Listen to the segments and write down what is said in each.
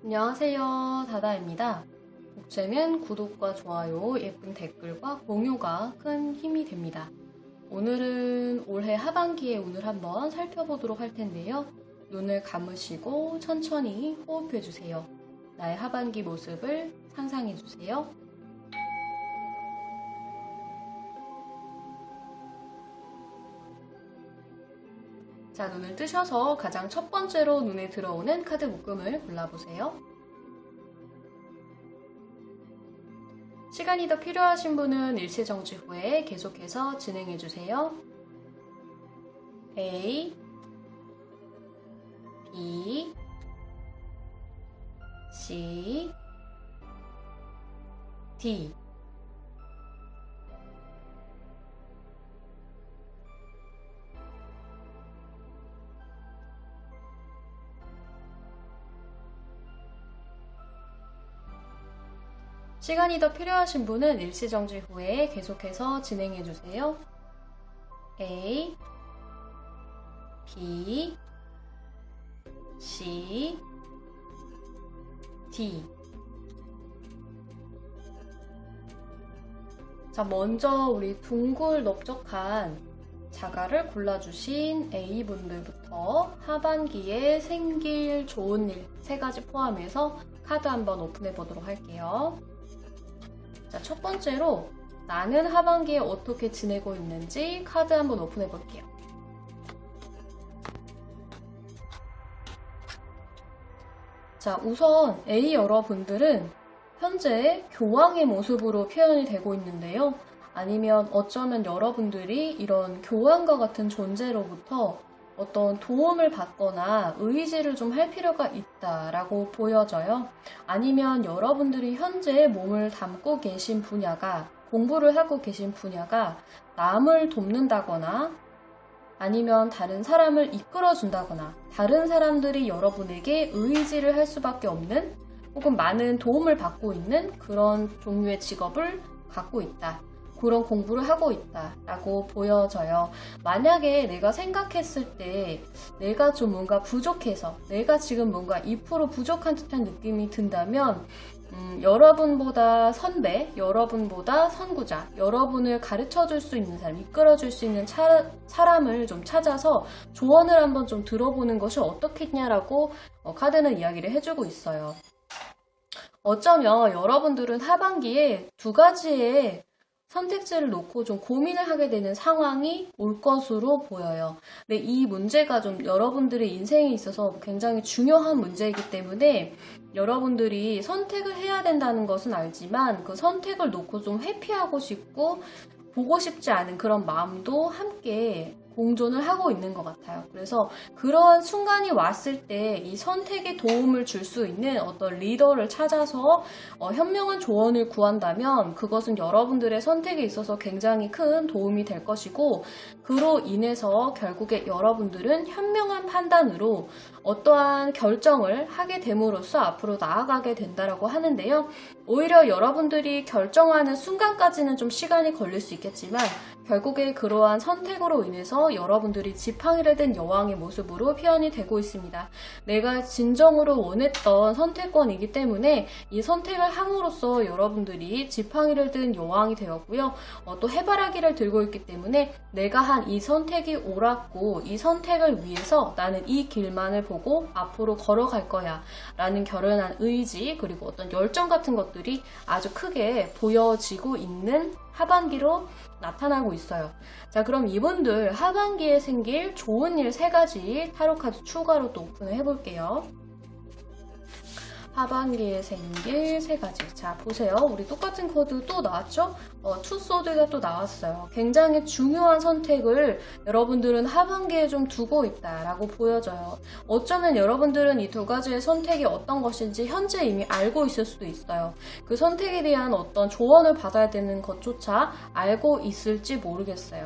안녕하세요, 다다입니다. 복제는 구독과 좋아요, 예쁜 댓글과 공유가 큰 힘이 됩니다. 오늘은 올해 하반기의 운을 한번 살펴보도록 할 텐데요. 눈을 감으시고 천천히 호흡해주세요. 나의 하반기 모습을 상상해주세요. 자, 눈을 뜨셔서 가장 첫 번째로 눈에 들어오는 카드 묶음을 골라보세요. 시간이 더 필요하신 분은 일시정지 후에 계속해서 진행해주세요. A, B, C, D. 시간이 더 필요하신 분은 일시정지 후에 계속해서 진행해주세요. A, B, C, D. 자, 먼저 우리 둥글 넓적한 자갈을 골라주신 A분들부터 하반기에 생길 좋은 일 3가지 포함해서 카드 한번 오픈해 보도록 할게요. 자, 첫 번째로 나는 하반기에 어떻게 지내고 있는지 카드 한번 오픈해 볼게요. 자, 우선 A 여러분들은 현재 교황의 모습으로 표현이 되고 있는데요. 아니면 어쩌면 여러분들이 이런 교황과 같은 존재로부터 어떤 도움을 받거나 의지를 좀 할 필요가 있다라고 보여져요. 아니면 여러분들이 현재 몸을 담고 계신 분야가, 공부를 하고 계신 분야가 남을 돕는다거나 아니면 다른 사람을 이끌어준다거나 다른 사람들이 여러분에게 의지를 할 수밖에 없는 혹은 많은 도움을 받고 있는 그런 종류의 직업을 갖고 있다. 그런 공부를 하고 있다라고 보여져요. 만약에 내가 생각했을 때 내가 좀 뭔가 부족해서 내가 지금 뭔가 2% 부족한 듯한 느낌이 든다면 여러분보다 선배, 여러분보다 선구자, 여러분을 가르쳐줄 수 있는 사람, 이끌어줄 수 있는 사람을 좀 찾아서 조언을 한번 좀 들어보는 것이 어떻겠냐라고 카드는 이야기를 해주고 있어요. 어쩌면 여러분들은 하반기에 2가지의 선택지를 놓고 좀 고민을 하게 되는 상황이 올 것으로 보여요. 근데 이 문제가 좀 여러분들의 인생에 있어서 굉장히 중요한 문제이기 때문에 여러분들이 선택을 해야 된다는 것은 알지만 그 선택을 놓고 좀 회피하고 싶고 보고 싶지 않은 그런 마음도 함께 공존을 하고 있는 것 같아요. 그래서 그런 순간이 왔을 때 이 선택에 도움을 줄 수 있는 어떤 리더를 찾아서 현명한 조언을 구한다면 그것은 여러분들의 선택에 있어서 굉장히 큰 도움이 될 것이고 그로 인해서 결국에 여러분들은 현명한 판단으로 어떠한 결정을 하게 됨으로써 앞으로 나아가게 된다라고 하는데요. 오히려 여러분들이 결정하는 순간까지는 좀 시간이 걸릴 수 있겠지만 결국에 그러한 선택으로 인해서 여러분들이 지팡이를 든 여왕의 모습으로 표현이 되고 있습니다. 내가 진정으로 원했던 선택권이기 때문에 이 선택을 함으로써 여러분들이 지팡이를 든 여왕이 되었고요. 또 해바라기를 들고 있기 때문에 내가 한 이 선택이 옳았고 이 선택을 위해서 나는 이 길만을 보고 앞으로 걸어갈 거야 라는 결연한 의지 그리고 어떤 열정 같은 것들이 아주 크게 보여지고 있는 하반기로 나타나고 있어요. 자, 그럼 이분들 하반기에 생길 좋은 일 3가지 타로카드 추가로 또 오픈을 해볼게요. 하반기에 생길 3가지. 자, 보세요. 우리 똑같은 코드 또 나왔죠? 투소드가 또 나왔어요. 굉장히 중요한 선택을 여러분들은 하반기에 좀 두고 있다라고 보여져요. 어쩌면 여러분들은 이 2가지의 선택이 어떤 것인지 현재 이미 알고 있을 수도 있어요. 그 선택에 대한 어떤 조언을 받아야 되는 것조차 알고 있을지 모르겠어요.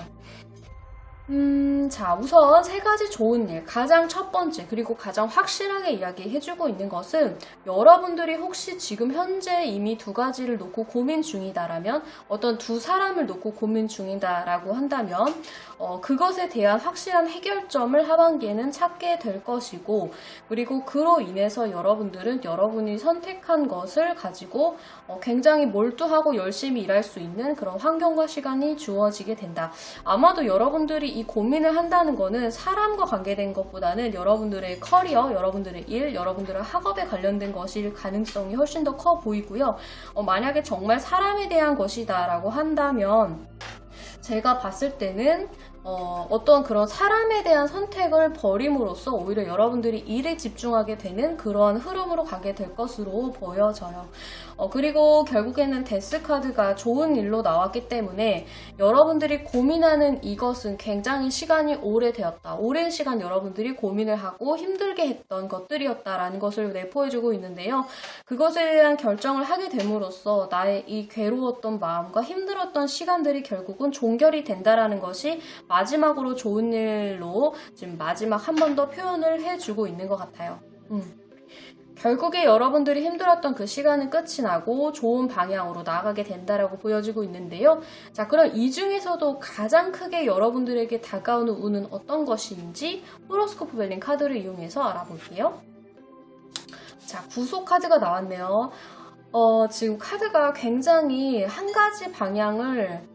자, 우선 세 가지 좋은 일. 가장 첫 번째, 그리고 가장 확실하게 이야기해주고 있는 것은 여러분들이 혹시 지금 현재 이미 두 가지를 놓고 고민 중이다라면, 어떤 두 사람을 놓고 고민 중이다라고 한다면, 그것에 대한 확실한 해결점을 하반기에는 찾게 될 것이고, 그리고 그로 인해서 여러분들은 여러분이 선택한 것을 가지고 굉장히 몰두하고 열심히 일할 수 있는 그런 환경과 시간이 주어지게 된다. 아마도 여러분들이 이 고민을 한다는 거는 사람과 관계된 것보다는 여러분들의 커리어, 여러분들의 일, 여러분들의 학업에 관련된 것일 가능성이 훨씬 더 커 보이고요. 만약에 정말 사람에 대한 것이다 라고 한다면 제가 봤을 때는 어떤 그런 사람에 대한 선택을 버림으로써 오히려 여러분들이 일에 집중하게 되는 그런 흐름으로 가게 될 것으로 보여져요. 그리고 결국에는 데스 카드가 좋은 일로 나왔기 때문에 여러분들이 고민하는 이것은 굉장히 시간이 오래되었다. 오랜 시간 여러분들이 고민을 하고 힘들게 했던 것들이었다라는 것을 내포해주고 있는데요. 그것에 대한 결정을 하게 됨으로써 나의 이 괴로웠던 마음과 힘들었던 시간들이 결국은 종결이 된다라는 것이 마지막으로 좋은 일로 지금 마지막 한 번 더 표현을 해주고 있는 것 같아요. 결국에 여러분들이 힘들었던 그 시간은 끝이 나고 좋은 방향으로 나아가게 된다라고 보여지고 있는데요. 자, 그럼 이 중에서도 가장 크게 여러분들에게 다가오는 운은 어떤 것인지 호로스코프 벨링 카드를 이용해서 알아볼게요. 자, 구속 카드가 나왔네요. 지금 카드가 굉장히 한 가지 방향을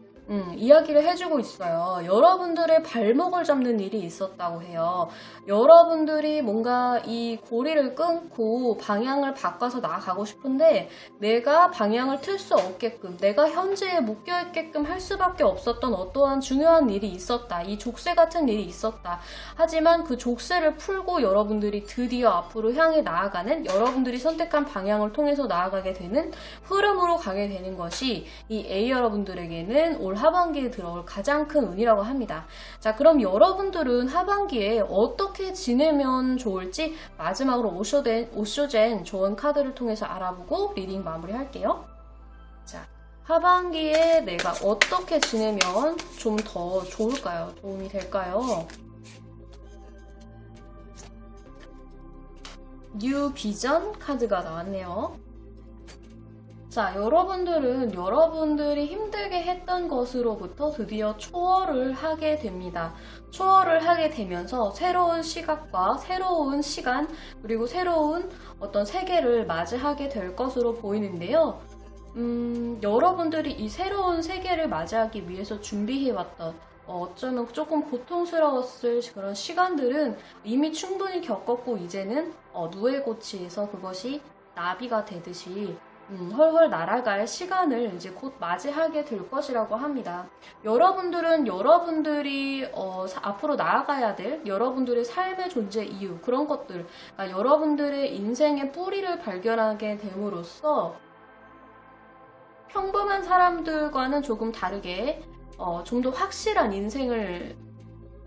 이야기를 해주고 있어요. 여러분들의 발목을 잡는 일이 있었다고 해요. 여러분들이 뭔가 이 고리를 끊고 방향을 바꿔서 나아가고 싶은데 내가 방향을 틀 수 없게끔, 내가 현재에 묶여있게끔 할 수밖에 없었던 어떠한 중요한 일이 있었다. 이 족쇄 같은 일이 있었다. 하지만 그 족쇄를 풀고 여러분들이 드디어 앞으로 향해 나아가는, 여러분들이 선택한 방향을 통해서 나아가게 되는 흐름으로 가게 되는 것이 이 A 여러분들에게는 올 하반기에 들어올 가장 큰 운이라고 합니다. 자, 그럼 여러분들은 하반기에 어떻게 지내면 좋을지 마지막으로 오쇼젠 좋은 카드를 통해서 알아보고 리딩 마무리할게요. 자, 하반기에 내가 어떻게 지내면 좀 더 좋을까요? 도움이 될까요? 뉴 비전 카드가 나왔네요. 자, 여러분들은 여러분들이 힘들게 했던 것으로부터 드디어 초월을 하게 됩니다. 초월을 하게 되면서 새로운 시각과 새로운 시간, 그리고 새로운 어떤 세계를 맞이하게 될 것으로 보이는데요. 여러분들이 이 새로운 세계를 맞이하기 위해서 준비해왔던 어쩌면 조금 고통스러웠을 그런 시간들은 이미 충분히 겪었고 이제는 누에고치에서 그것이 나비가 되듯이 헐헐 날아갈 시간을 이제 곧 맞이하게 될 것이라고 합니다. 여러분들은 여러분들이 앞으로 나아가야 될 여러분들의 삶의 존재 이유, 그런 것들, 그러니까 여러분들의 인생의 뿌리를 발견하게 됨으로써 평범한 사람들과는 조금 다르게 좀 더 확실한 인생을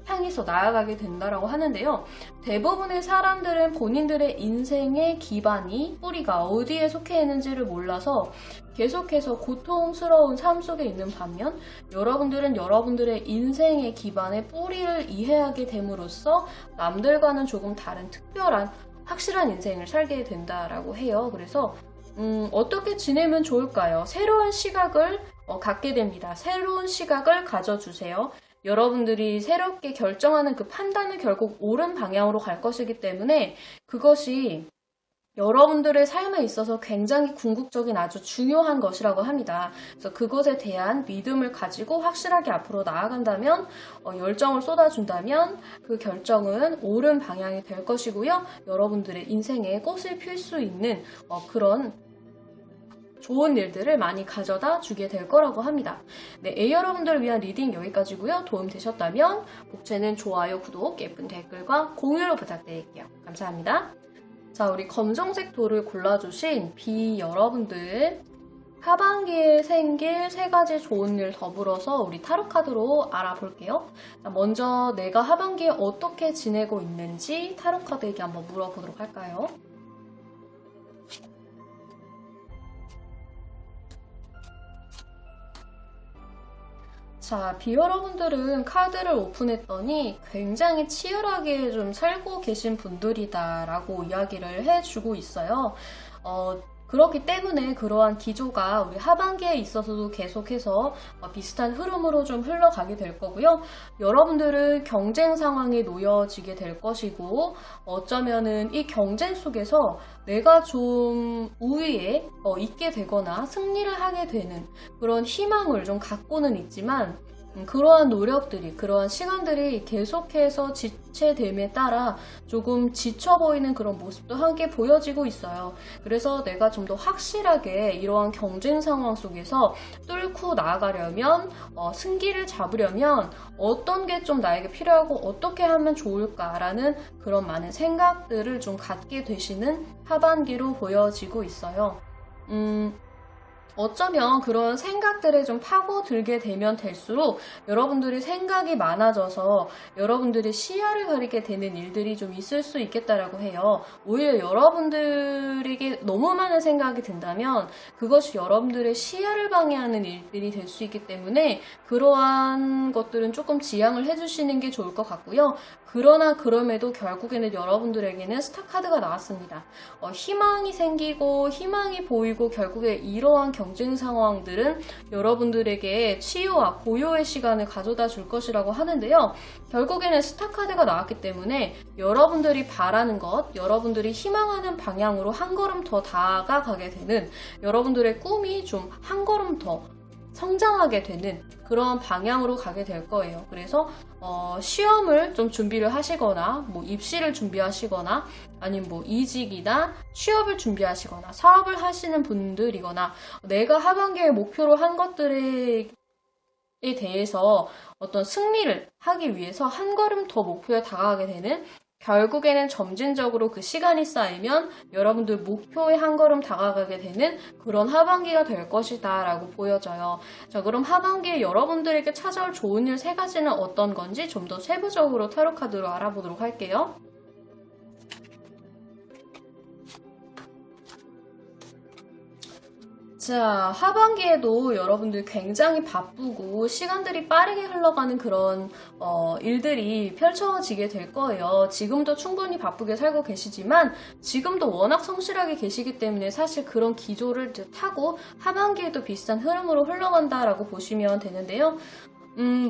향해서 나아가게 된다라고 하는데요. 대부분의 사람들은 본인들의 인생의 기반이, 뿌리가 어디에 속해 있는지를 몰라서 계속해서 고통스러운 삶 속에 있는 반면 여러분들은 여러분들의 인생의 기반의 뿌리를 이해하게 됨으로써 남들과는 조금 다른 특별한 확실한 인생을 살게 된다라고 해요. 그래서 어떻게 지내면 좋을까요? 새로운 시각을 갖게 됩니다. 새로운 시각을 가져주세요. 여러분들이 새롭게 결정하는 그 판단은 결국 옳은 방향으로 갈 것이기 때문에 그것이 여러분들의 삶에 있어서 굉장히 궁극적인 아주 중요한 것이라고 합니다. 그래서 그것에 대한 믿음을 가지고 확실하게 앞으로 나아간다면, 열정을 쏟아준다면 그 결정은 옳은 방향이 될 것이고요. 여러분들의 인생에 꽃을 필 수 있는 그런 좋은 일들을 많이 가져다 주게 될 거라고 합니다. 네, A 여러분들을 위한 리딩 여기까지고요. 도움 되셨다면 복채는 좋아요, 구독, 예쁜 댓글과 공유로 부탁드릴게요. 감사합니다. 자, 우리 검정색 돌을 골라주신 B 여러분들, 하반기에 생길 세 가지 좋은 일 더불어서 우리 타로 카드로 알아볼게요. 자, 먼저 내가 하반기에 어떻게 지내고 있는지 타로 카드에게 한번 물어보도록 할까요? 자, 여러분들은 카드를 오픈했더니 굉장히 치열하게 좀 살고 계신 분들이다라고 이야기를 해주고 있어요. 그렇기 때문에 그러한 기조가 우리 하반기에 있어서도 계속해서 비슷한 흐름으로 좀 흘러가게 될 거고요. 여러분들은 경쟁 상황에 놓여지게 될 것이고, 어쩌면은 이 경쟁 속에서 내가 좀 우위에 있게 되거나 승리를 하게 되는 그런 희망을 좀 갖고는 있지만, 그러한 노력들이, 그러한 시간들이 계속해서 지체됨에 따라 조금 지쳐 보이는 그런 모습도 함께 보여지고 있어요. 그래서 내가 좀 더 확실하게 이러한 경쟁 상황 속에서 뚫고 나아가려면, 승기를 잡으려면 어떤 게 좀 나에게 필요하고 어떻게 하면 좋을까라는 그런 많은 생각들을 좀 갖게 되시는 하반기로 보여지고 있어요. 어쩌면 그런 생각들에 좀 파고들게 되면 될수록 여러분들이 생각이 많아져서 여러분들의 시야를 가리게 되는 일들이 좀 있을 수 있겠다라고 해요. 오히려 여러분들에게 너무 많은 생각이 든다면 그것이 여러분들의 시야를 방해하는 일들이 될 수 있기 때문에 그러한 것들은 조금 지양을 해주시는 게 좋을 것 같고요. 그러나 그럼에도 결국에는 여러분들에게는 스타 카드가 나왔습니다. 희망이 생기고 희망이 보이고 결국에 이러한 경쟁 상황들은 여러분들에게 치유와 고요의 시간을 가져다 줄 것이라고 하는데요. 결국에는 스타 카드가 나왔기 때문에 여러분들이 바라는 것, 여러분들이 희망하는 방향으로 한 걸음 더 다가가게 되는, 여러분들의 꿈이 좀 한 걸음 더 성장하게 되는 그런 방향으로 가게 될 거예요. 그래서 시험을 좀 준비를 하시거나 뭐 입시를 준비하시거나 아니면 뭐 이직이나 취업을 준비하시거나 사업을 하시는 분들이거나 내가 하반기에 목표로 한 것들에 대해서 어떤 승리를 하기 위해서 한 걸음 더 목표에 다가가게 되는, 결국에는 점진적으로 그 시간이 쌓이면 여러분들 목표에 한 걸음 다가가게 되는 그런 하반기가 될 것이다 라고 보여져요. 자, 그럼 하반기에 여러분들에게 찾아올 좋은 일 3가지는 어떤 건지 좀 더 세부적으로 타로 카드로 알아보도록 할게요. 자, 하반기에도 여러분들 굉장히 바쁘고 시간들이 빠르게 흘러가는 그런 일들이 펼쳐지게 될 거예요. 지금도 충분히 바쁘게 살고 계시지만 지금도 워낙 성실하게 계시기 때문에 사실 그런 기조를 타고 하반기에도 비슷한 흐름으로 흘러간다라고 보시면 되는데요.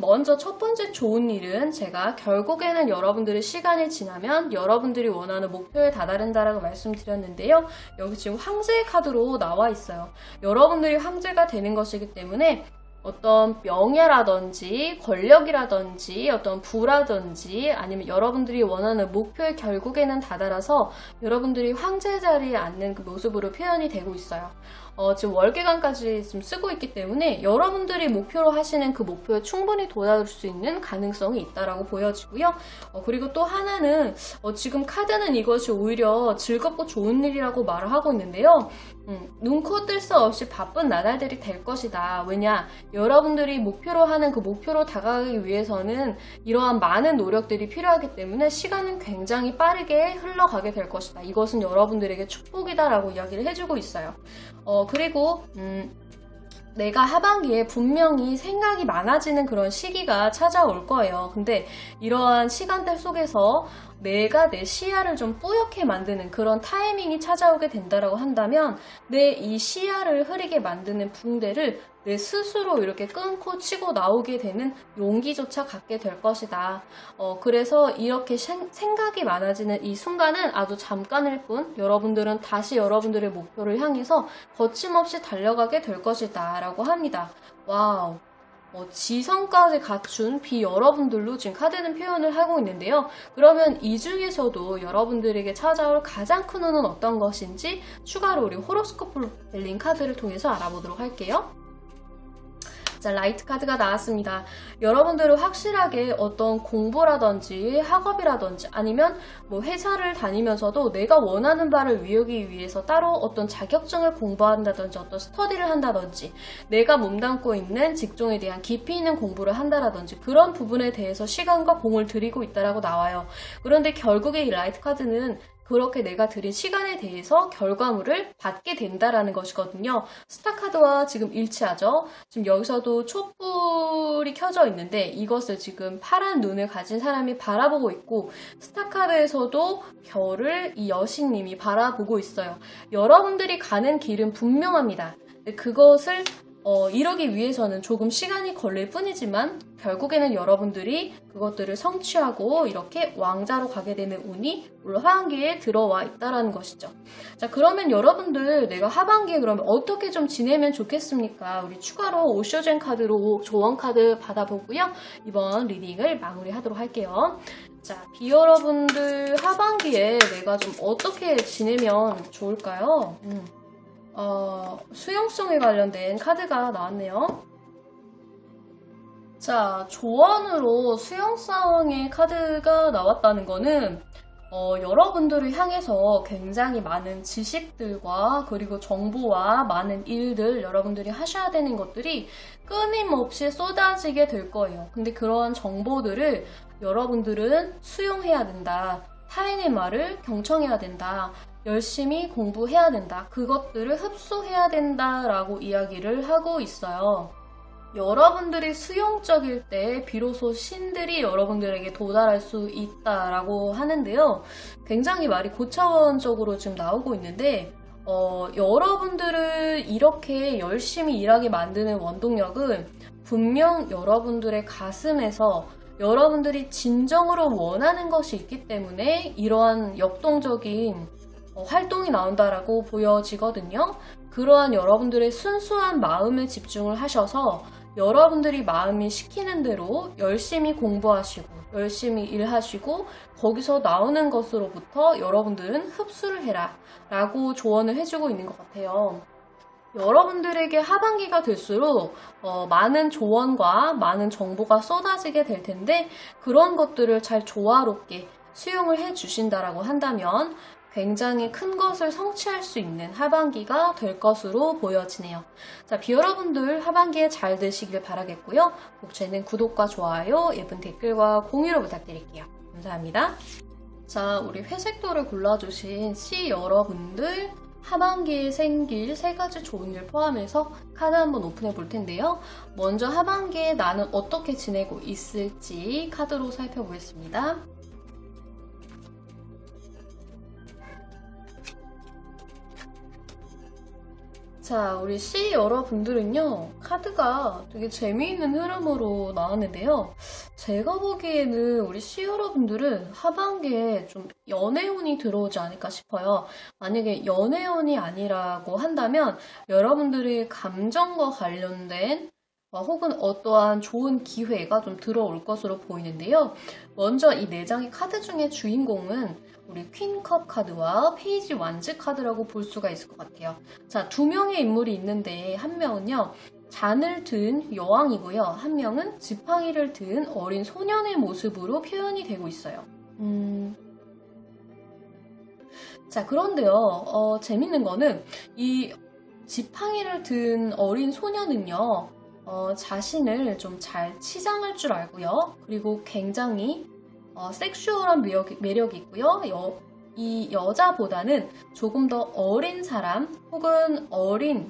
먼저 첫 번째 좋은 일은 제가 결국에는 여러분들의 시간이 지나면 여러분들이 원하는 목표에 다다른다라고 말씀드렸는데요. 여기 지금 황제의 카드로 나와 있어요. 여러분들이 황제가 되는 것이기 때문에 어떤 명예라든지 권력이라든지 어떤 부라든지 아니면 여러분들이 원하는 목표에 결국에는 다다라서 여러분들이 황제 자리에 앉는 그 모습으로 표현이 되고 있어요. 지금 월계관까지 지금 쓰고 있기 때문에 여러분들이 목표로 하시는 그 목표에 충분히 도달할 수 있는 가능성이 있다라고 보여지고요. 그리고 또 하나는 지금 카드는 이것이 오히려 즐겁고 좋은 일이라고 말을 하고 있는데요. 눈코 뜰 새 없이 바쁜 나날들이 될 것이다. 왜냐? 여러분들이 목표로 하는 그 목표로 다가가기 위해서는 이러한 많은 노력들이 필요하기 때문에 시간은 굉장히 빠르게 흘러가게 될 것이다. 이것은 여러분들에게 축복이다라고 이야기를 해주고 있어요. 그리고 내가 하반기에 분명히 생각이 많아지는 그런 시기가 찾아올 거예요. 근데 이러한 시간대 속에서 내가 내 시야를 좀 뿌옇게 만드는 그런 타이밍이 찾아오게 된다라고 한다면 내 이 시야를 흐리게 만드는 붕대를 내 스스로 이렇게 끊고 치고 나오게 되는 용기조차 갖게 될 것이다. 그래서 이렇게 생각이 많아지는 이 순간은 아주 잠깐일 뿐 여러분들은 다시 여러분들의 목표를 향해서 거침없이 달려가게 될 것이다 라고 합니다. 와우. 지성까지 갖춘 여러분들로 지금 카드는 표현을 하고 있는데요. 그러면 이 중에서도 여러분들에게 찾아올 가장 큰 운은 어떤 것인지 추가로 우리 호로스코프 벨린 카드를 통해서 알아보도록 할게요. 자, 라이트 카드가 나왔습니다. 여러분들은 확실하게 어떤 공부라든지 학업이라든지 아니면 뭐 회사를 다니면서도 내가 원하는 바를 이루기 위해서 따로 어떤 자격증을 공부한다든지 어떤 스터디를 한다든지 내가 몸담고 있는 직종에 대한 깊이 있는 공부를 한다라든지 그런 부분에 대해서 시간과 공을 들이고 있다라고 나와요. 그런데 결국에 이 라이트 카드는 그렇게 내가 들인 시간에 대해서 결과물을 받게 된다라는 것이거든요. 스타카드와 지금 일치하죠. 지금 여기서도 촛불이 켜져 있는데 이것을 지금 파란 눈을 가진 사람이 바라보고 있고, 스타카드에서도 별을 이 여신님이 바라보고 있어요. 여러분들이 가는 길은 분명합니다. 그것을 이루기 위해서는 조금 시간이 걸릴 뿐이지만 결국에는 여러분들이 그것들을 성취하고 이렇게 왕자로 가게 되는 운이 올 하반기에 들어와 있다라는 것이죠. 자, 그러면 여러분들 내가 하반기에 그러면 어떻게 좀 지내면 좋겠습니까? 우리 추가로 오쇼젠 카드로 조언 카드 받아보고요. 이번 리딩을 마무리하도록 할게요. 자, 비여러분들 하반기에 내가 좀 어떻게 지내면 좋을까요? 수용성에 관련된 카드가 나왔네요. 자, 조언으로 수용성의 카드가 나왔다는 거는 여러분들을 향해서 굉장히 많은 지식들과 그리고 정보와 많은 일들 여러분들이 하셔야 되는 것들이 끊임없이 쏟아지게 될 거예요. 근데 그러한 정보들을 여러분들은 수용해야 된다. 타인의 말을 경청해야 된다. 열심히 공부해야 된다. 그것들을 흡수해야 된다라고 이야기를 하고 있어요. 여러분들이 수용적일 때 비로소 신들이 여러분들에게 도달할 수 있다라고 하는데요. 굉장히 말이 고차원적으로 지금 나오고 있는데 여러분들을 이렇게 열심히 일하게 만드는 원동력은 분명 여러분들의 가슴에서 여러분들이 진정으로 원하는 것이 있기 때문에 이러한 역동적인 활동이 나온다라고 보여지거든요. 그러한 여러분들의 순수한 마음에 집중을 하셔서 여러분들이 마음이 시키는 대로 열심히 공부하시고 열심히 일하시고 거기서 나오는 것으로부터 여러분들은 흡수를 해라 라고 조언을 해주고 있는 것 같아요. 여러분들에게 하반기가 될수록 많은 조언과 많은 정보가 쏟아지게 될 텐데 그런 것들을 잘 조화롭게 수용을 해 주신다라고 한다면 굉장히 큰 것을 성취할 수 있는 하반기가 될 것으로 보여지네요. 자, 비여러분들 하반기에 잘 되시길 바라겠고요. 복채는 구독과 좋아요, 예쁜 댓글과 공유를 부탁드릴게요. 감사합니다. 자, 우리 회색도를 골라주신 C 여러분들 하반기에 생길 3가지 좋은 일 포함해서 카드 한번 오픈해 볼 텐데요. 먼저 하반기에 나는 어떻게 지내고 있을지 카드로 살펴보겠습니다. 자, 우리 C 여러분들은요, 카드가 되게 재미있는 흐름으로 나왔는데요. 제가 보기에는 우리 C 여러분들은 하반기에 좀 연애운이 들어오지 않을까 싶어요. 만약에 연애운이 아니라고 한다면 여러분들의 감정과 관련된 혹은 어떠한 좋은 기회가 좀 들어올 것으로 보이는데요. 먼저 이 4장의 카드 중에 주인공은 우리 퀸컵 카드와 페이지 완즈 카드라고 볼 수가 있을 것 같아요. 자, 2명의 인물이 있는데 한 명은요, 잔을 든 여왕이고요. 한 명은 지팡이를 든 어린 소년의 모습으로 표현이 되고 있어요. 자, 그런데요, 재밌는 거는 이 지팡이를 든 어린 소년은요, 자신을 좀 잘 치장할 줄 알고요. 그리고 굉장히 섹슈얼한 매력이 있고요. 이 여자보다는 조금 더 어린 사람 혹은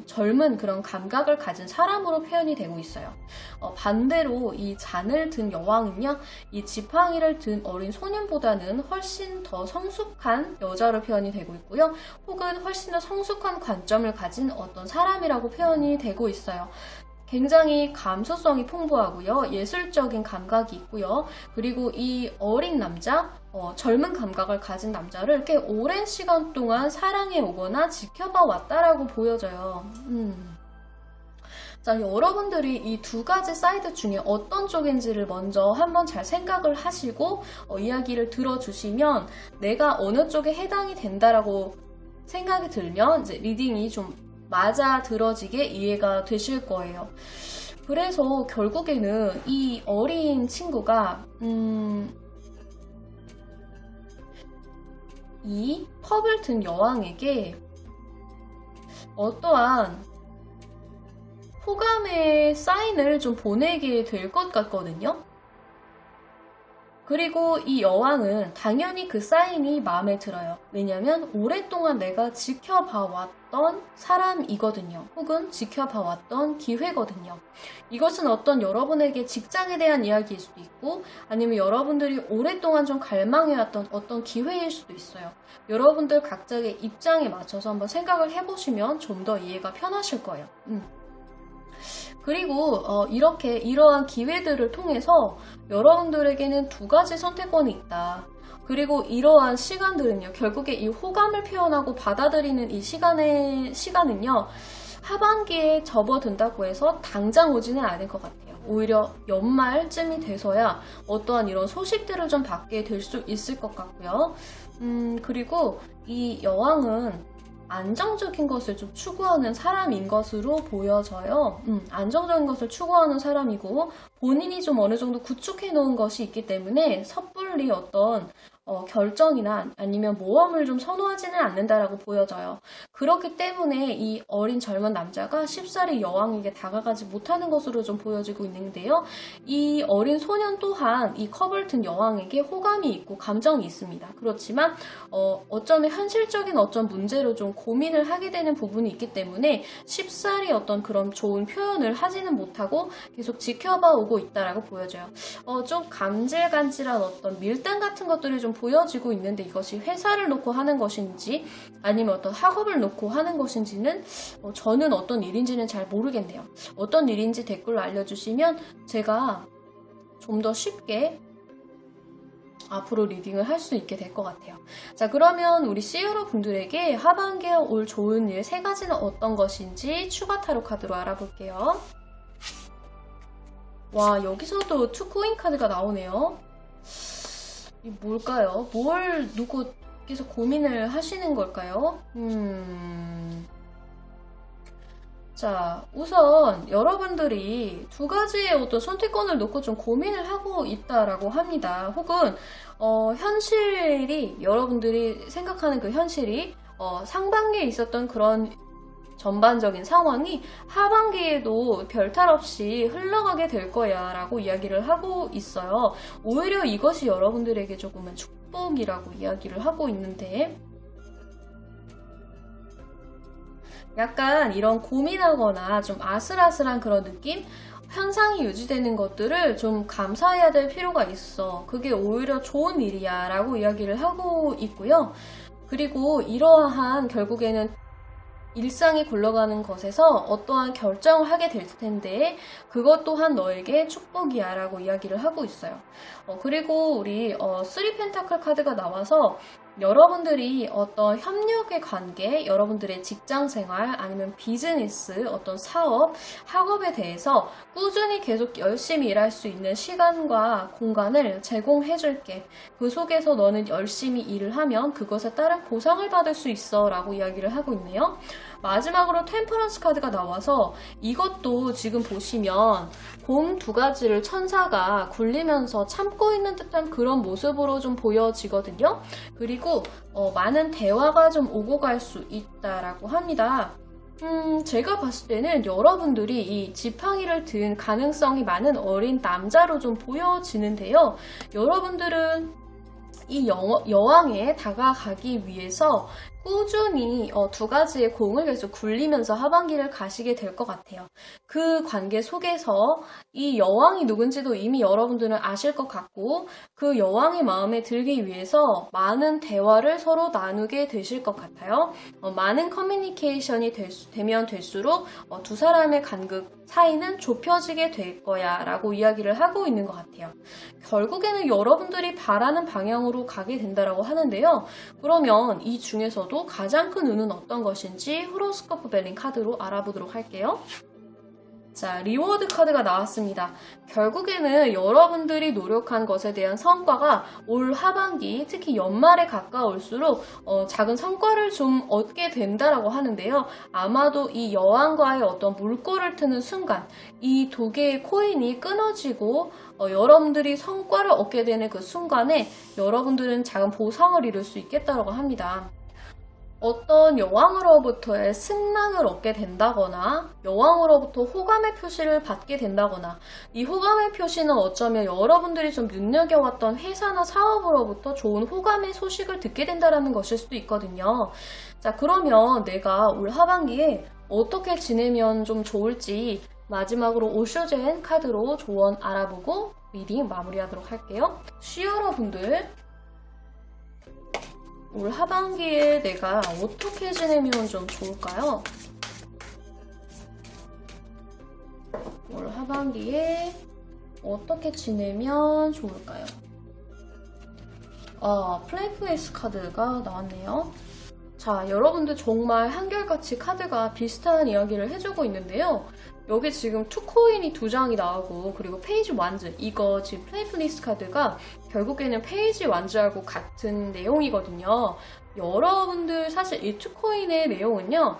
젊은 그런 감각을 가진 사람으로 표현이 되고 있어요. 반대로 이 잔을 든 여왕은요, 이 지팡이를 든 어린 소년보다는 훨씬 더 성숙한 여자로 표현이 되고 있고요. 혹은 훨씬 더 성숙한 관점을 가진 어떤 사람이라고 표현이 되고 있어요. 굉장히 감수성이 풍부하고요. 예술적인 감각이 있고요. 그리고 이 어린 남자, 젊은 감각을 가진 남자를 이렇게 오랜 시간 동안 사랑해 오거나 지켜봐 왔다라고 보여져요. 자, 여러분들이 이 2가지 사이드 중에 어떤 쪽인지를 먼저 한번 잘 생각을 하시고 이야기를 들어주시면 내가 어느 쪽에 해당이 된다라고 생각이 들면 이제 리딩이 좀 맞아 들어지게 이해가 되실 거예요. 그래서 결국에는 이 어린 친구가 이 컵을 든 여왕에게 어떠한 호감의 사인을 좀 보내게 될 것 같거든요. 그리고 이 여왕은 당연히 그 사인이 마음에 들어요. 왜냐면 오랫동안 내가 지켜봐왔던 사람이거든요. 혹은 지켜봐왔던 기회거든요. 이것은 어떤 여러분에게 직장에 대한 이야기일 수도 있고 아니면 여러분들이 오랫동안 좀 갈망해왔던 어떤 기회일 수도 있어요. 여러분들 각자의 입장에 맞춰서 한번 생각을 해보시면 좀 더 이해가 편하실 거예요. 그리고 이렇게 이러한 기회들을 통해서 여러분들에게는 두 가지 선택권이 있다. 그리고 이러한 시간들은요, 결국에 이 호감을 표현하고 받아들이는 이 시간은요, 하반기에 접어든다고 해서 당장 오지는 않을 것 같아요. 오히려 연말쯤이 돼서야 어떠한 이런 소식들을 좀 받게 될 수 있을 것 같고요. 그리고 이 여왕은 안정적인 것을 좀 추구하는 사람인 것으로 보여져요. 안정적인 것을 추구하는 사람이고 본인이 좀 어느 정도 구축해 놓은 것이 있기 때문에 섣불리 어떤 결정이나 아니면 모험을 좀 선호하지는 않는다라고 보여져요. 그렇기 때문에 이 어린 젊은 남자가 쉽사리 여왕에게 다가가지 못하는 것으로 좀 보여지고 있는데요. 이 어린 소년 또한 이 커벌튼 여왕에게 호감이 있고 감정이 있습니다. 그렇지만 어쩌면 현실적인 어떤 문제로 좀 고민을 하게 되는 부분이 있기 때문에 쉽사리 어떤 그런 좋은 표현을 하지는 못하고 계속 지켜봐 오고 있다라고 보여져요. 좀 간질간질한 어떤 밀당 같은 것들이 좀 보여지고 있는데 이것이 회사를 놓고 하는 것인지 아니면 어떤 학업을 놓고 하는 것인지는 저는 어떤 일인지는 잘 모르겠네요. 어떤 일인지 댓글로 알려주시면 제가 좀 더 쉽게 앞으로 리딩을 할 수 있게 될 것 같아요. 자, 그러면 우리 C 여러분들에게 하반기에 올 좋은 일 3가지는 어떤 것인지 추가 타로 카드로 알아볼게요. 와, 여기서도 투코인 카드가 나오네요. 이 뭘까요? 뭘 누구 계속 고민을 하시는 걸까요? 자, 우선 여러분들이 2가지의 어떤 선택권을 놓고 좀 고민을 하고 있다라고 합니다. 혹은 현실이 여러분들이 생각하는 그 현실이 상반기에 있었던 그런 전반적인 상황이 하반기에도 별탈 없이 흘러가게 될 거야 라고 이야기를 하고 있어요. 오히려 이것이 여러분들에게 조금은 축복이라고 이야기를 하고 있는데 약간 이런 고민하거나 좀 아슬아슬한 그런 느낌? 현상이 유지되는 것들을 좀 감사해야 될 필요가 있어. 그게 오히려 좋은 일이야 라고 이야기를 하고 있고요. 그리고 이러한 결국에는 일상이 굴러가는 것에서 어떠한 결정을 하게 될 텐데 그것 또한 너에게 축복이야 라고 이야기를 하고 있어요. 그리고 우리 3펜타클 카드가 나와서 여러분들이 어떤 협력의 관계, 여러분들의 직장 생활 아니면 비즈니스, 어떤 사업, 학업에 대해서 꾸준히 계속 열심히 일할 수 있는 시간과 공간을 제공해 줄게. 그 속에서 너는 열심히 일을 하면 그것에 따른 보상을 받을 수 있어 라고 이야기를 하고 있네요. 마지막으로 템퍼런스 카드가 나와서 이것도 지금 보시면 공 2가지를 천사가 굴리면서 참고 있는 듯한 그런 모습으로 좀 보여지거든요. 그리고 많은 대화가 좀 오고 갈 수 있다라고 합니다. 제가 봤을 때는 여러분들이 이 지팡이를 든 가능성이 많은 어린 남자로 좀 보여지는데요. 여러분들은 이 여왕에 다가가기 위해서 꾸준히 2가지의 공을 계속 굴리면서 하반기를 가시게 될 것 같아요. 그 관계 속에서 이 여왕이 누군지도 이미 여러분들은 아실 것 같고 그 여왕의 마음에 들기 위해서 많은 대화를 서로 나누게 되실 것 같아요. 많은 커뮤니케이션이 되면 될수록 2사람의 간극 사이는 좁혀지게 될 거야 라고 이야기를 하고 있는 것 같아요. 결국에는 여러분들이 바라는 방향으로 가게 된다라고 하는데요. 그러면 이 중에서도 가장 큰 운은 어떤 것인지 호로스코프 벨링 카드로 알아보도록 할게요. 자, 리워드 카드가 나왔습니다. 결국에는 여러분들이 노력한 것에 대한 성과가 올 하반기, 특히 연말에 가까울수록 작은 성과를 좀 얻게 된다라고 하는데요. 아마도 이 여왕과의 어떤 물꼬를 트는 순간, 이 2개의 코인이 끊어지고 여러분들이 성과를 얻게 되는 그 순간에 여러분들은 작은 보상을 이룰 수 있겠다라고 합니다. 어떤 여왕으로부터의 승망을 얻게 된다거나 여왕으로부터 호감의 표시를 받게 된다거나 이 호감의 표시는 어쩌면 여러분들이 좀 눈여겨왔던 회사나 사업으로부터 좋은 호감의 소식을 듣게 된다는 것일 수도 있거든요. 자, 그러면 내가 올 하반기에 어떻게 지내면 좀 좋을지 마지막으로 오쇼젠 카드로 조언 알아보고 리딩 마무리하도록 할게요. 여러분들, 올 하반기에 내가 어떻게 지내면 좀 좋을까요? 올 하반기에 어떻게 지내면 좋을까요? 플레이플레이스 카드가 나왔네요. 자, 여러분들 정말 한결같이 카드가 비슷한 이야기를 해주고 있는데요. 여기 지금 투코인이 2장이 나오고 그리고 페이지 완즈, 이거 지금 플레이플레이스 카드가 결국에는 페이지 완즈하고 같은 내용이거든요. 여러분들 사실 이 투코인의 내용은요,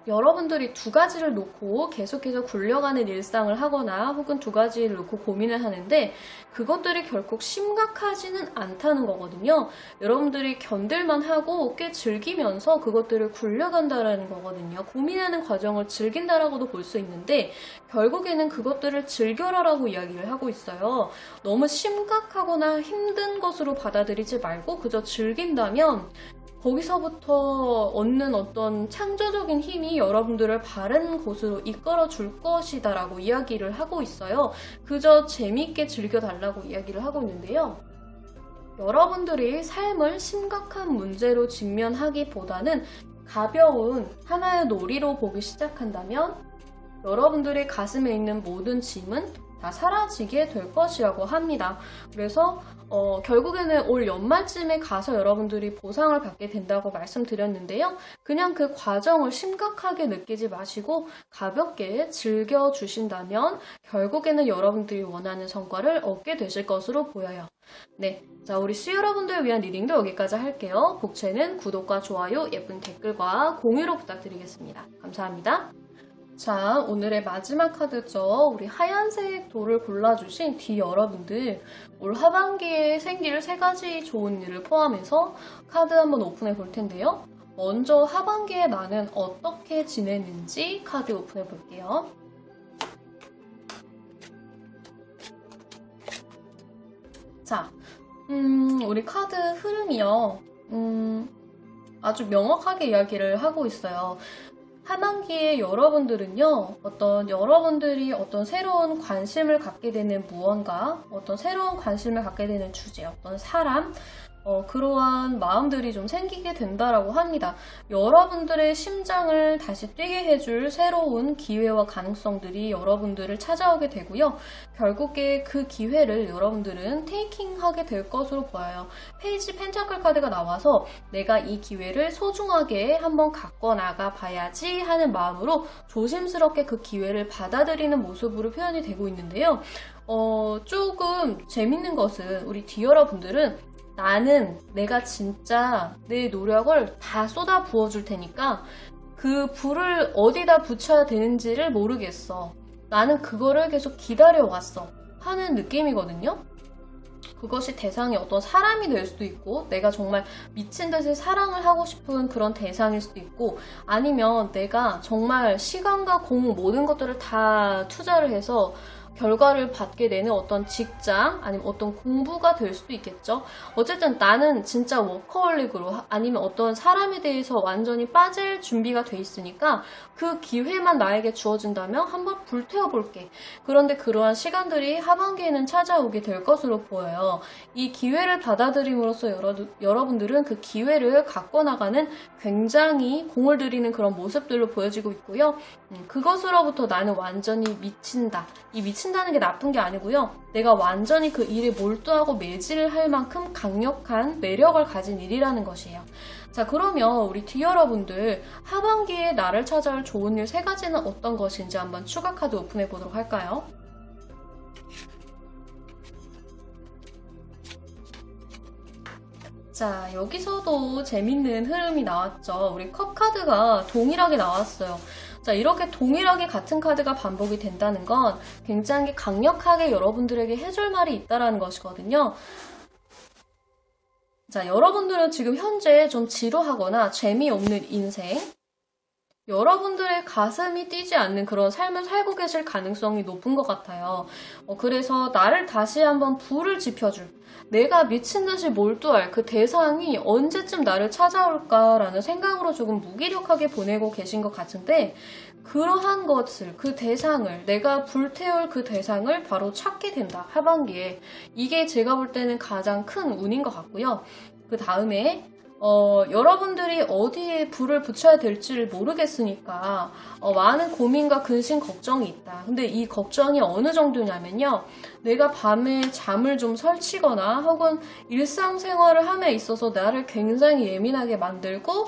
여러분들이 두 가지를 놓고 계속해서 굴려가는 일상을 하거나 혹은 두 가지를 놓고 고민을 하는데 그것들이 결국 심각하지는 않다는 거거든요. 여러분들이 견딜만 하고 꽤 즐기면서 그것들을 굴려간다는 거거든요. 고민하는 과정을 즐긴다라고도 볼 수 있는데 결국에는 그것들을 즐겨라라고 이야기를 하고 있어요. 너무 심각하거나 힘든 것으로 받아들이지 말고 그저 즐긴다면 거기서부터 얻는 어떤 창조적인 힘이 여러분들을 바른 곳으로 이끌어 줄 것이다 라고 이야기를 하고 있어요. 그저 재미있게 즐겨달라고 이야기를 하고 있는데요. 여러분들이 삶을 심각한 문제로 직면하기보다는 가벼운 하나의 놀이로 보기 시작한다면 여러분들의 가슴에 있는 모든 짐은 다 사라지게 될 것이라고 합니다. 그래서 결국에는 올 연말쯤에 가서 여러분들이 보상을 받게 된다고 말씀드렸는데요. 그냥 그 과정을 심각하게 느끼지 마시고 가볍게 즐겨주신다면 결국에는 여러분들이 원하는 성과를 얻게 되실 것으로 보여요. 네, 자, 우리 여러분들을 위한 리딩도 여기까지 할게요. 복채는 구독과 좋아요, 예쁜 댓글과 공유로 부탁드리겠습니다. 감사합니다. 자, 오늘의 마지막 카드죠. 우리 하얀색 돌을 골라주신 D 여러분들, 올 하반기에 생길 3가지 좋은 일을 포함해서 카드 한번 오픈해 볼 텐데요. 먼저 하반기에 나는 어떻게 지내는지 카드 오픈해 볼게요. 자, 우리 카드 흐름이요. 아주 명확하게 이야기를 하고 있어요. 하반기에 여러분들은요, 여러분들이 어떤 새로운 관심을 갖게 되는 무언가, 어떤 새로운 관심을 갖게 되는 주제, 어떤 사람, 그러한 마음들이 좀 생기게 된다라고 합니다. 여러분들의 심장을 다시 뛰게 해줄 새로운 기회와 가능성들이 여러분들을 찾아오게 되고요. 결국에 그 기회를 여러분들은 테이킹하게 될 것으로 보여요. 페이지 펜타클 카드가 나와서 내가 이 기회를 소중하게 한번 갖고 나가 봐야지 하는 마음으로 조심스럽게 그 기회를 받아들이는 모습으로 표현이 되고 있는데요. 조금 재밌는 것은 우리 D 여러분들은 나는 내가 진짜 내 노력을 다 쏟아 부어줄 테니까 그 불을 어디다 붙여야 되는지를 모르겠어. 나는 그거를 계속 기다려왔어. 하는 느낌이거든요. 그것이 대상이 어떤 사람이 될 수도 있고 내가 정말 미친 듯이 사랑을 하고 싶은 그런 대상일 수도 있고 아니면 내가 정말 시간과 공 모든 것들을 다 투자를 해서 결과를 받게 되는 어떤 직장 아니면 어떤 공부가 될 수도 있겠죠. 어쨌든 나는 진짜 워커홀릭으로 아니면 어떤 사람에 대해서 완전히 빠질 준비가 돼 있으니까 그 기회만 나에게 주어진다면 한번 불태워볼게. 그런데 그러한 시간들이 하반기에는 찾아오게 될 것으로 보여요. 이 기회를 받아들임으로써 여러분들은 그 기회를 갖고 나가는 굉장히 공을 들이는 그런 모습들로 보여지고 있고요. 그것으로부터 나는 완전히 미친다. 이 미친다는 게 나쁜 게 아니고요. 내가 완전히 그 일에 몰두하고 매질을 할 만큼 강력한 매력을 가진 일이라는 것이에요. 자, 그러면 우리 D 여러분들 하반기에 나를 찾아올 좋은 일 3가지는 어떤 것인지 한번 추가 카드 오픈해 보도록 할까요? 자, 여기서도 재밌는 흐름이 나왔죠. 우리 컵 카드가 동일하게 나왔어요. 자, 이렇게 동일하게 같은 카드가 반복이 된다는 건 굉장히 강력하게 여러분들에게 해줄 말이 있다는 것이거든요. 자, 여러분들은 지금 현재 좀 지루하거나 재미없는 인생, 여러분들의 가슴이 뛰지 않는 그런 삶을 살고 계실 가능성이 높은 것 같아요. 그래서 나를 다시 한번 불을 지펴줄, 내가 미친 듯이 몰두할 그 대상이 언제쯤 나를 찾아올까라는 생각으로 조금 무기력하게 보내고 계신 것 같은데, 그러한 것을, 그 대상을, 내가 불태울 그 대상을 바로 찾게 된다, 하반기에. 이게 제가 볼 때는 가장 큰 운인 것 같고요. 그 다음에 여러분들이 어디에 불을 붙여야 될지를 모르겠으니까 많은 고민과 근심, 걱정이 있다. 근데 이 걱정이 어느 정도냐면요, 내가 밤에 잠을 좀 설치거나 혹은 일상생활을 함에 있어서 나를 굉장히 예민하게 만들고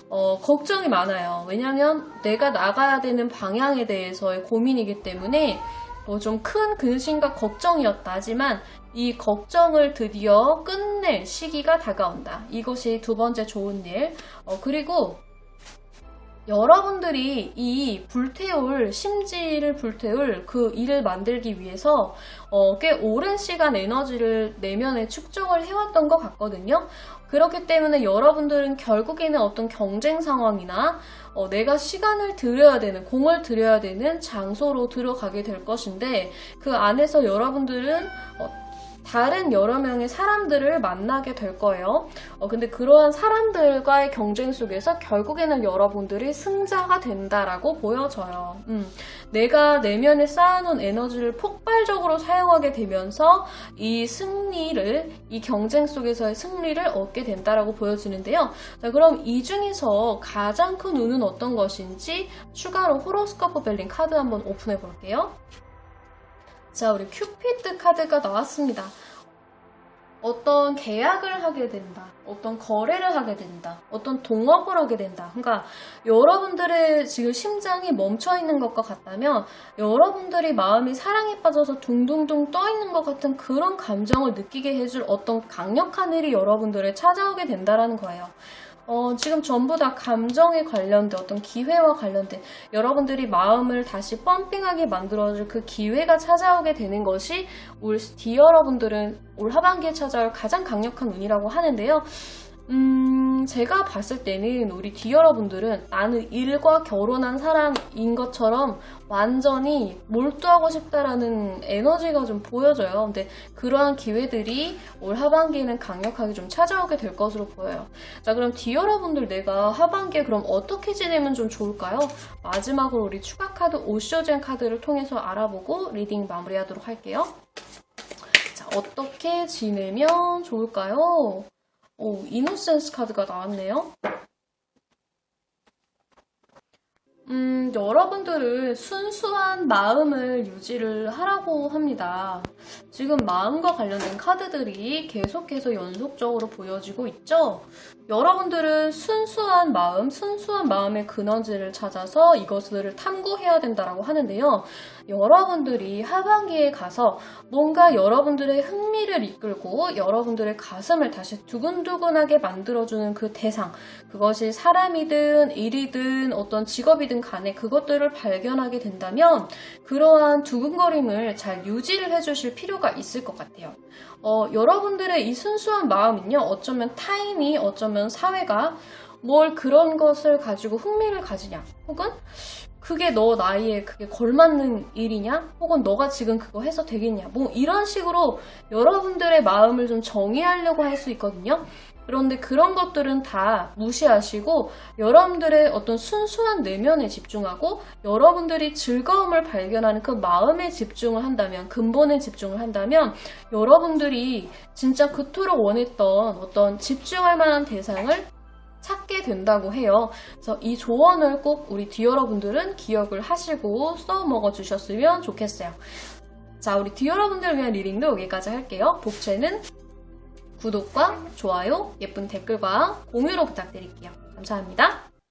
걱정이 많아요. 왜냐면 내가 나가야 되는 방향에 대해서의 고민이기 때문에 좀 큰 근심과 걱정이었다. 하지만 이 걱정을 드디어 끝낼 시기가 다가온다. 이것이 두 번째 좋은 일. 그리고 여러분들이 이 불태울, 심지를 불태울 그 일을 만들기 위해서 꽤 오랜 시간 에너지를 내면에 축적을 해왔던 것 같거든요. 그렇기 때문에 여러분들은 결국에는 어떤 경쟁 상황이나 내가 시간을 들여야 되는, 공을 들여야 되는 장소로 들어가게 될 것인데, 그 안에서 여러분들은 다른 여러 명의 사람들을 만나게 될 거예요. 근데 그러한 사람들과의 경쟁 속에서 결국에는 여러분들이 승자가 된다라고 보여져요. 내가 내면에 쌓아놓은 에너지를 폭발적으로 사용하게 되면서 이 승리를, 이 경쟁 속에서의 승리를 얻게 된다라고 보여지는데요. 자, 그럼 이 중에서 가장 큰 운은 어떤 것인지 추가로 호로스코프 벨링 카드 한번 오픈해 볼게요. 자, 우리 큐피드 카드가 나왔습니다. 어떤 계약을 하게 된다. 어떤 거래를 하게 된다. 어떤 동업을 하게 된다. 그러니까 여러분들의 지금 심장이 멈춰있는 것과 같다면 여러분들이 마음이 사랑에 빠져서 둥둥둥 떠있는 것 같은 그런 감정을 느끼게 해줄 어떤 강력한 일이 여러분들을 찾아오게 된다라는 거예요. 지금 전부 다 감정에 관련된 어떤 기회와 관련된 여러분들이 마음을 다시 펌핑하게 만들어줄 그 기회가 찾아오게 되는 것이 올 디 여러분들은 올 하반기에 찾아올 가장 강력한 운이라고 하는데요. 제가 봤을 때는 우리 디 여러분들은 나는 일과 결혼한 사람인 것처럼 완전히 몰두하고 싶다라는 에너지가 좀 보여져요. 근데 그러한 기회들이 올 하반기에는 강력하게 좀 찾아오게 될 것으로 보여요. 자, 그럼 디 여러분들 내가 하반기에 그럼 어떻게 지내면 좀 좋을까요? 마지막으로 우리 추가 카드 오쇼젠 카드를 통해서 알아보고 리딩 마무리하도록 할게요. 자, 어떻게 지내면 좋을까요? 이노센스 카드가 나왔네요. 여러분들은 순수한 마음을 유지를 하라고 합니다. 지금 마음과 관련된 카드들이 계속해서 연속적으로 보여지고 있죠? 여러분들은 순수한 마음의 근원지를 찾아서 이것을 탐구해야 된다고 하는데요. 여러분들이 하반기에 가서 뭔가 여러분들의 흥미를 이끌고 여러분들의 가슴을 다시 두근두근하게 만들어주는 그 대상, 그것이 사람이든 일이든 어떤 직업이든 간에 그것들을 발견하게 된다면 그러한 두근거림을 잘 유지를 해주실 필요가 있을 것 같아요. 여러분들의 이 순수한 마음은요, 어쩌면 타인이, 어쩌면 사회가 뭘 그런 것을 가지고 흥미를 가지냐, 혹은 그게 너 나이에 그게 걸맞는 일이냐, 혹은 너가 지금 그거 해서 되겠냐, 뭐 이런 식으로 여러분들의 마음을 좀 정의하려고 할 수 있거든요. 그런데 그런 것들은 다 무시하시고 여러분들의 어떤 순수한 내면에 집중하고 여러분들이 즐거움을 발견하는 그 마음에 집중을 한다면, 근본에 집중을 한다면 여러분들이 진짜 그토록 원했던 어떤 집중할 만한 대상을 찾게 된다고 해요. 그래서 이 조언을 꼭 우리 디 여러분들은 기억을 하시고 써먹어 주셨으면 좋겠어요. 자, 우리 디 여러분들을 위한 리딩도 여기까지 할게요. 복채는 구독과 좋아요, 예쁜 댓글과 공유로 부탁드릴게요. 감사합니다.